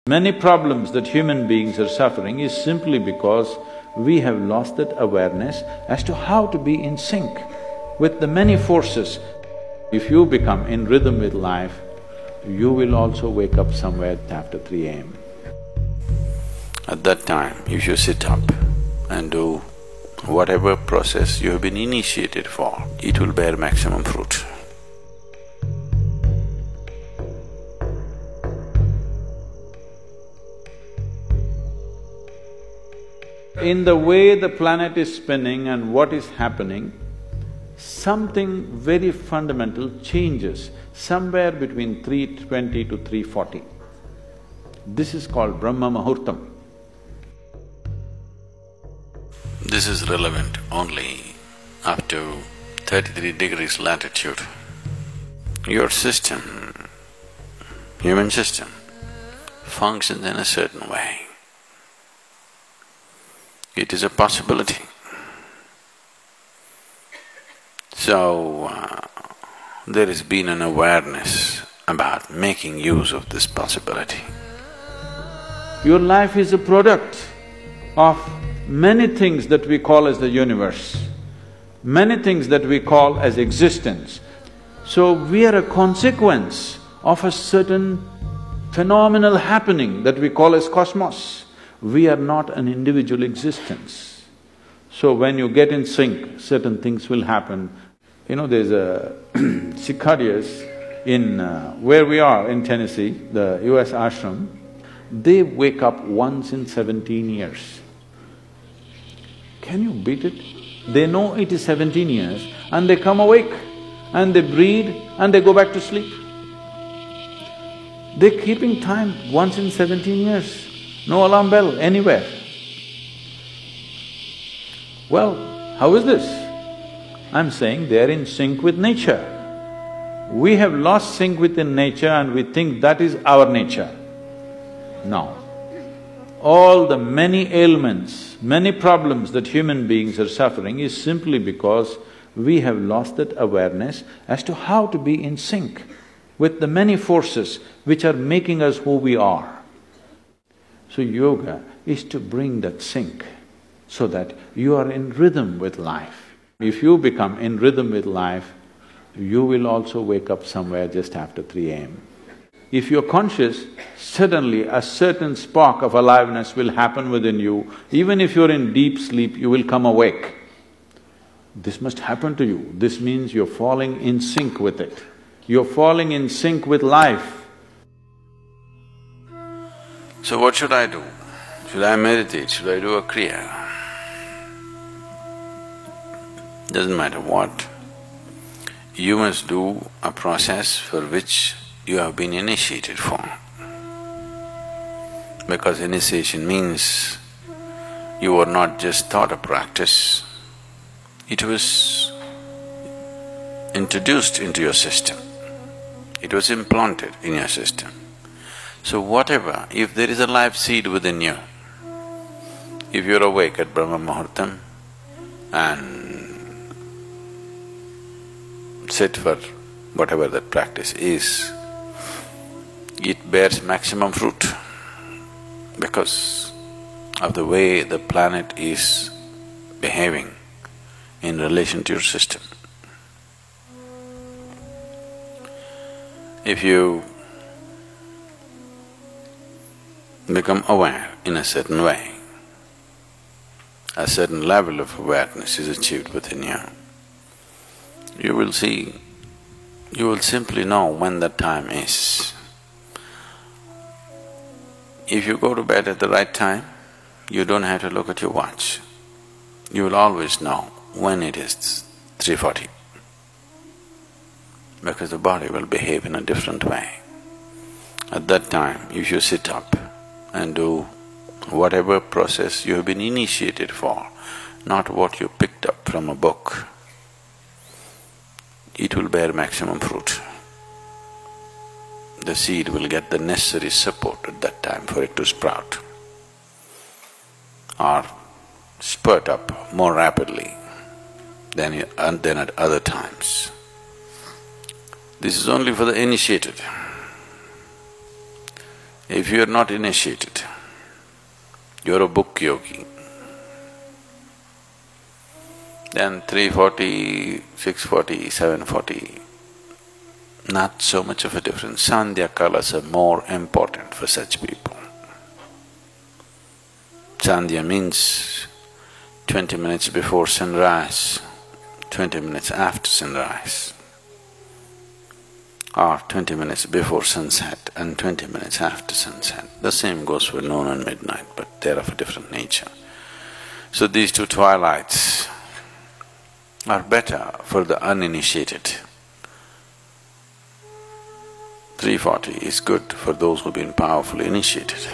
Many problems that human beings are suffering is simply because we have lost that awareness as to how to be in sync with the many forces. If you become in rhythm with life, you will also wake up somewhere after 3 a.m. At that time, if you sit up and do whatever process you have been initiated for, it will bear maximum fruit. In the way the planet is spinning and what is happening, something very fundamental changes somewhere between 3:20 to 3:40. This is called Brahma Muhurtam. This is relevant only up to 33 degrees latitude. Your system, human system, functions in a certain way. It is a possibility. So, there has been an awareness about making use of this possibility. Your life is a product of many things that we call as the universe, many things that we call as existence. So we are a consequence of a certain phenomenal happening that we call as cosmos. We are not an individual existence. So when you get in sync, certain things will happen. You know, there's a cicadas in where we are in Tennessee, the US ashram, they wake up once in 17 years. Can you beat it? They know it is 17 years and they come awake and they breed and they go back to sleep. They're keeping time once in 17 years. No alarm bell anywhere. Well, how is this? I'm saying they're in sync with nature. We have lost sync within nature and we think that is our nature. No. All the many ailments, many problems that human beings are suffering is simply because we have lost that awareness as to how to be in sync with the many forces which are making us who we are. So yoga is to bring that sync so that you are in rhythm with life. If you become in rhythm with life, you will also wake up somewhere just after 3 a.m. If you're conscious, suddenly a certain spark of aliveness will happen within you. Even if you're in deep sleep, you will come awake. This must happen to you. This means you're falling in sync with it. You're falling in sync with life. So what should I do? Should I meditate? Should I do a kriya? Doesn't matter what. You must do a process for which you have been initiated for. Because initiation means you were not just taught a practice, it was introduced into your system, it was implanted in your system. So whatever, if there is a life seed within you, if you're awake at Brahma Muhurtam and sit for whatever that practice is, it bears maximum fruit because of the way the planet is behaving in relation to your system. If you become aware in a certain way, a certain level of awareness is achieved within you, you will see, you will simply know when the time is. If you go to bed at the right time, you don't have to look at your watch. You will always know when it is 3:40, because the body will behave in a different way. At that time, if you sit up and do whatever process you have been initiated for, not what you picked up from a book, it will bear maximum fruit. The seed will get the necessary support at that time for it to sprout or spurt up more rapidly than at other times. This is only for the initiated. If you are not initiated, you're a book yogi, then 340, 640, 740, not so much of a difference. Sandhya kalas are more important for such people. Sandhya means 20 minutes before sunrise, 20 minutes after sunrise, or 20 minutes before sunset and 20 minutes after sunset. The same goes for noon and midnight, but they're of a different nature. So these two twilights are better for the uninitiated. 340 is good for those who've been powerfully initiated.